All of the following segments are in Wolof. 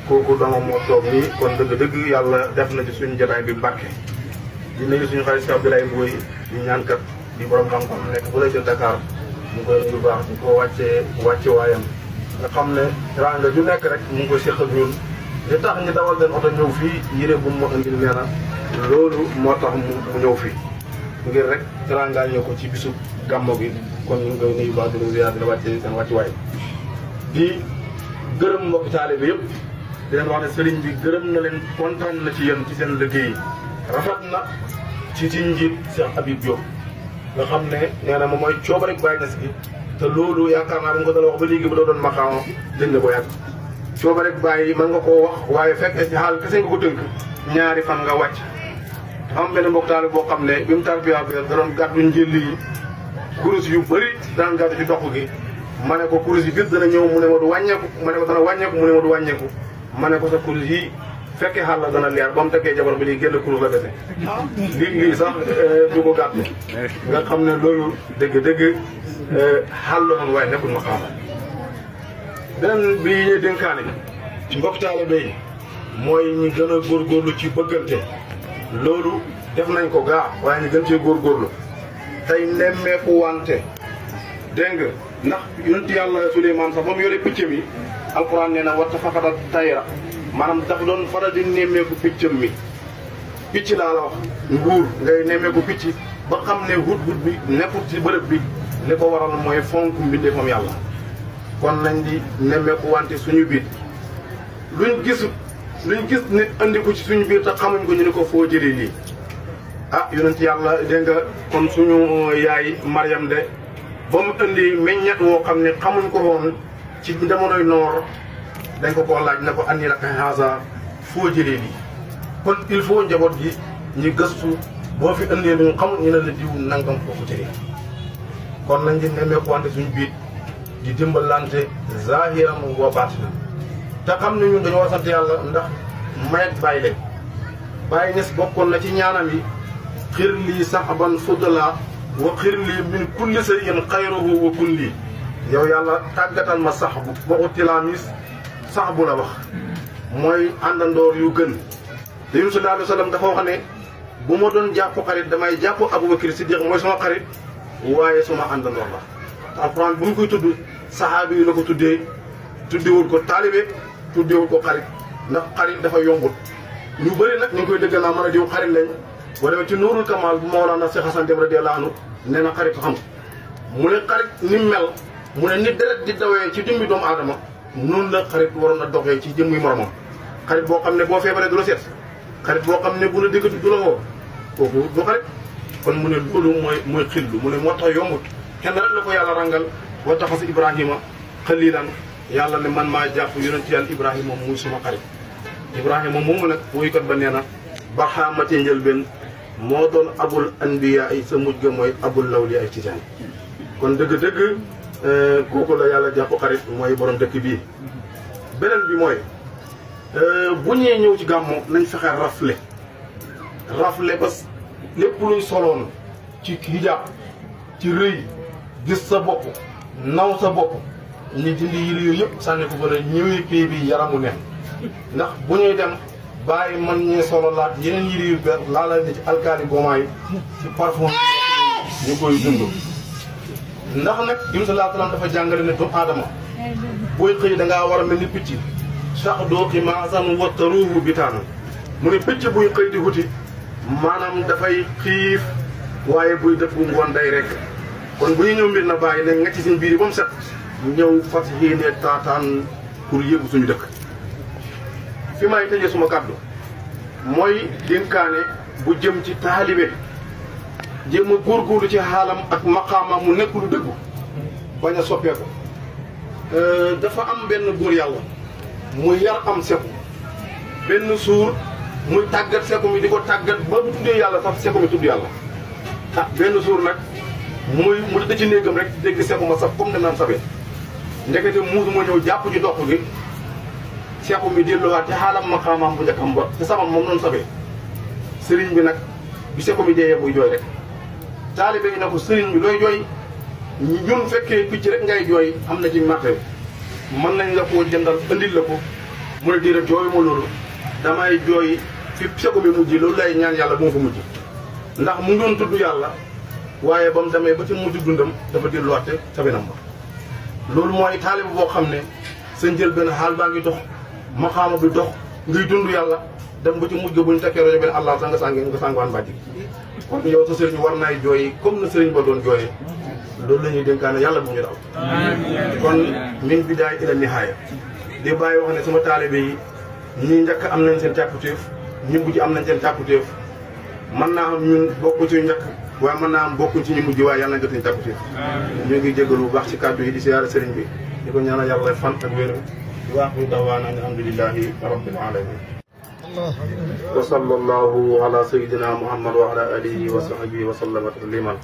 kooku doomam moo toog nii kon dëgg-dëgg yàlla def na ci suñu jotaay bi barke. di nuyu suñu xarit si Abdoulaye Mboy di ñaankat di borom xam-xam nekk bu lay ca Dakar mu ngi koy nuyu baax di ko wàcce waayam nga xam ne teraanga ju nekk rek mu ngi koy séq ak ñun li tax ñu dawal den oto ñëw fii yére bu mu ma indil nee na loolu moo tax mu ñëw fii ngir rek teraanga ñëw ko ci bisu gàmmo gi kon ñu ngi koy nuyu baax di la ziar di la wàcce seen wàccuwaay di gërëm mbokki taalibe yëpp di leen wax ne sëriñ bi gërëm na leen kontaan na ci yéen ci seen liggéey rafet na ci njiit Cheikh Habib Diop nga xam ne nee na moom mooy cooba rek bàyyi na si te loolu yaakaar naa bu nga ko dala wax ba léegi ba doo doon maqaama dégg nga ko yàgg cooba rek bàyyi mën nga koo wax waaye fekk ci xaal kese nga ko tënk ñaari fan nga wàcc am benn mbokk taalibe boo xam ne bi mu tarbiya bi da doon gàddu njëlli yi kurus yu bëri daan gàddu ci dox gi ma ne ko kurus yi bis dana ñëw mu ne ma du wàññeeku ma ne ko dana wàññeeku mu ne ma du wàññeeku ma ne ko sa kurus yi fekkee xaal la dana leer ba mu tekkee jabar bi lii génn kurus la dese lii sax du ko gàtt nga xam ne loolu dëgg xaal la moom waaye nekkul ma xaama beneen bi ñuy dénkaane ci mbokk taalibe yi mooy ñu gën a góorgóorlu ci bëggante loolu def nañ ko gaa waaye ñu gën cee góorgóorlu tey nemmeeku wante dégg nga ndax yonent yàlla Suleymaan sax ba mu yore picc mi alquran nee na watta faqada tayra maanaam dafa doon faral di nemmeeku piccam mi picc laa la wax nguur ngay nemmeeku picc ba xam ne hut bi nekkul ci bërëb bi li ko waral mooy fonk mbindeefam yàlla kon nañ di nemmeeku wante suñu biir luñ gis nit andi ko ci suñu biir te xamuñ ko ñu ne ko foo jëlee lii ah yonent yàlla dégg nga kon suñu yaay Mariam de ba mu indi meññet woo xam ne xamuñ ko woon ci jamonoy noor dañ ko koo laaj ne ko andi la haza foo jëlee lii kon il faut njaboot gi ñu gëstu boo fi indee lu ñu xamul ñu ne la diw nangam foofu jëlee kon nañ di nemmeeku wante suñu biit di dimbalante zahiran wa baatinan te xam ne ñun dañoo sant yàlla ndax mayet bàyyi leen bàyyi ñes bokkoon na ci ñaanam yi xir lii saxban fudala wa xir lii min kulli shay'in xayruhu wa kun lii yow yàlla tàggatal ma sax bu waxu tilaamis sax bu la wax mooy àndandoor yu gën te yunus sallallahu alayhi wa sallam dafa wax ne bu ma doon jàpp xarit damay jàpp Abubakar Siddiq mooy sama xarit waaye sama àndandoor la alxuraan bu mu koy tudd saxaabi yi la ko tuddewul ko taalibe tuddewul ko xarit ndax xarit dafa yombut ñu bëri nag ñu ngi koy dëggal naa mën a diw xarit lañ boo demee ci nuurul kamal bu Mawlana Cheikh Hassan Deme radiyallahu anhu nee na xarit xam mu ne xarit ni mel mu ne nit deret di dawee ci jëmmi doomu aadama noonu la xarit waroon a doxee ci jëmmi moromam xarit boo xam ne boo feebaree du la seet xarit boo xam ne bu la déggatu du la woo kooku du xarit kon mu ne loolu mooy xillu mu ne moo tax yombut kenn rek la ko yàlla rangal wa taxas Ibrahima xalilan yàlla ne man maa jàpp yonent yàlla Ibrahima moom muy suma xarit Ibrahima moomu nag woykat ba nee na barxaama ci njëlbeen moo doon abul anbiya ay sa mujj ga mooy abul lawli ay tijaan kon dëgg-dëgg kooku la yàlla jàpp xarit mooy borom dëkk bii beneen bi mooy bu ñee ñëw ci gàmmu nañ fexe rafle ba lépp luñ soloon ci hijab ci rëy gis sa bopp naw sa bopp ñu dindi yére yooyu yëpp sànni ko fa ñëwee pay bi yaramu neen ndax bu ñuy dem bàyyi man ñee solo laat yeneen yére yu bees laala ni ci alkaali gomaa yi ci parfum ñu koy dund ndax nag Yunus sallallahu alayhi wa sallam dafa jàngale ne doomu aadama booy xëy dangaa war a mel ni picc sax doo ximaasan wattaruuhu bitaana mu ne picc buy xëy di wuti maanaam dafay xiif waaye buy dëpp ngoon day rek kon bu ñu ñëw mbir na bàyyi ne nga ci seen biir yi ba mu set ñëw fas yéene taataan pour yëgu suñu dëkk fi may tëjee suma kàddu mooy dénkaane bu jëm ci taalibe jéem a góorgóorlu ci xaalam ak maqaama mu nekk lu dëggu bañ a soppeeku dafa am benn góor yàlla muy yar am seku benn suur muy tàggat seku mi di ko tàggat ba bu tuddee yàlla sax seku mi tudd yàlla ah benn suur nag mu tëdd ci néegam rek dégg seku ma sax comme dem naan sabee ndekete muus ma ñëw jàpp ci dox gi seku mi delluwaat ci xaalam maqaamaam bu njëkkam ba ci samam moom noonu sabee sëriñ bi nag bi seku mi deeyee buy jooy rek taalibe yi na ko sëriñ bi looy jooy ñun fekkee picc rek ngay jooy am na ci marché mën nañ la koo jëndal andil la ko mu ne diire jooyu ma loolu damay jooy fi seko bi mujj loolu lay ñaan yàlla bu ma fa mujj ndax mu doon tudd yàlla waaye ba mu demee ba ci mujj dundam dafa delluwaat ca benam ba loolu mooy taaliba boo xam ne sa njël benn xaal baa ngi dox maqaama bi dox ngay dund yàlla dem ba ci mujj bu ñu tekkee rajo benn allah sax nga sàngaan bàjj kon yow sa sëriñ war naay jooy comme na sëriñ ba doon jooyee loolu la ñuy dénkaane yàlla bu ñu daw kon min bidaaya ila nihaaya di bàyyi wax ne sama taalibe yi ñi njëkk am nañ seen càkkutéef ñi mujj am nañ seen càkkutéef mën naa am ñun bokku ci njëkk waaye mën naa am bokkuñ ci ñu mujj waaye yàlla na jot ñu càkkutéef ñu ngi jégalu bu baax ci kàddu yi di siyaare sëriñ bi di ko ñaanal yàlla fan ak wér di wax bi dawaana alhamdulillahi rabbil alamin wa sallallahu ala sayyidina muhammad wa ala alihi wa sahbihi wa sallama tasliman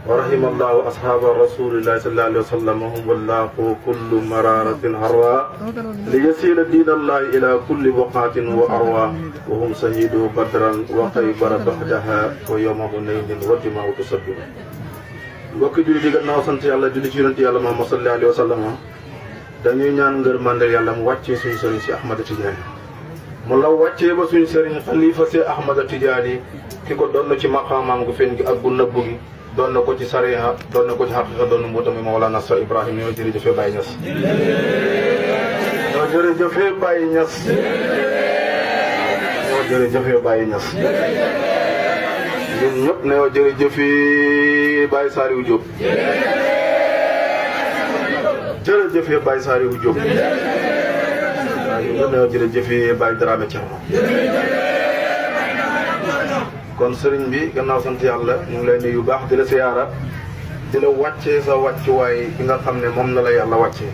wa rahimallahu ashaba rasulillahi sallallahu alayhi wa sallam hum wallahu kullu mararatin harwa li yasila dinallahi ila kulli buqatin wa arwa wa hum sahidu badran wa khaybara bahdaha wa yawma hunaynin wa dima'u tusabbihu mbokki julli di gannaaw sant yàlla julli ci yonent yàlla Muhammad sallallahu alayhi wa sallam dañuy ñaan ngërmande yàlla mu wàccee suñu sëriñ si Ahmada Tidiane mu law wàccee ba suñu sëriñ xalifa si Ahmada Tidiane ki ko doon ci maqaamaam gu fen gi ak bu nëbbu gi doon na ko ci sariya doon na ko ci xaqiqa doon na mbootam Mawlana Sa Ibrahim ñoo jërëjëfee Baye Niass ñoo jërëjëfee Baye Niass ñoo jërëjëfee Baye Niass ñun ñëpp ne ñoo jërëjëfee Baye Saliou Diop jërëjëfee Baye Saliou Diop waaw ñun ñëpp ne ñoo jërëjëfee Baye Dramé Thierno kon sëriñ bi gannaaw sant yàlla ñu ngi lay nuyu yu baax di la siyaara di la wàccee sa wàccuwaay bi nga xam ne moom na la yàlla wàccee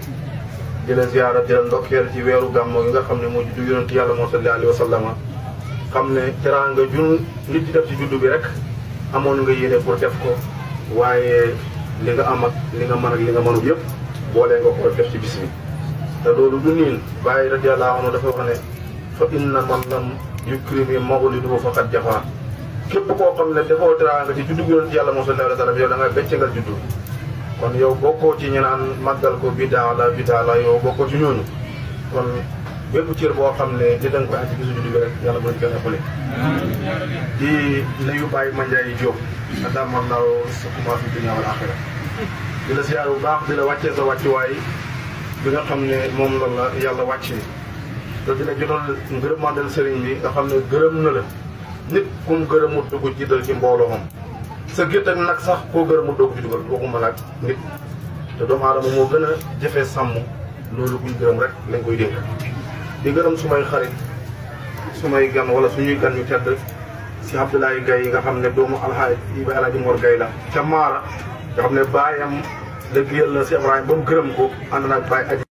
di la siyaara di la ndokkeel ci weeru gàmmo gi nga xam ne moo juddu yonent yàlla moo sallallahu alayhi wa sallam xam ne teraanga jun nit di def ci juddu bi rek amoon nga yéene pour def ko waaye li nga am ak li nga mën ak li nga mënul yëpp boolee nga ko def ci bis bi te loolu du niin bàyyi radiyallahu anhu dafa wax ne fa inna man lam yukrimi mawliduhu faqad jafa képp koo xam ne dafoo teraanga ci juddu yonent yàlla moo sallallahu alayhi wa sallam yow da nga beccangal juddu kon yow bokkoo ci ñu naan màggal ko bidaa la yow bokkoo ci ñooñu kon bépp cër boo xam ne di danga ko am ci bisu juddu bi rek yàlla bu ñu gën a ëppale di nuyu Baye Mandiaye Diop adamallahu sukuma fi dunya wal axira di la siyaar bu baax di la wàccee sa wàccuwaay bi nga xam ne moom la yàlla wàccee te di la jotal ngërëmandel sëriñ bi nga xam ne gërëm na la nit kum gërëmut dugg jiital ci mbooloo moom sa gétt ak nag sax koo gërëmut dugg ci dugal waxuma nag nit te doomu aadama moo gën a jafee sàmm loolu kuñ gërëm rek lañ koy dénk di gërëm sumay xarit sumay gan wala suñuy gan ñu tedd si Abdoulaye Gaye yi nga xam ne doomu Alaaji Mor Gaye la ca Maara nga xam ne baayam dëgg yàlla si Ibrahima ba mu gërëm ko ànd naag Baye Aji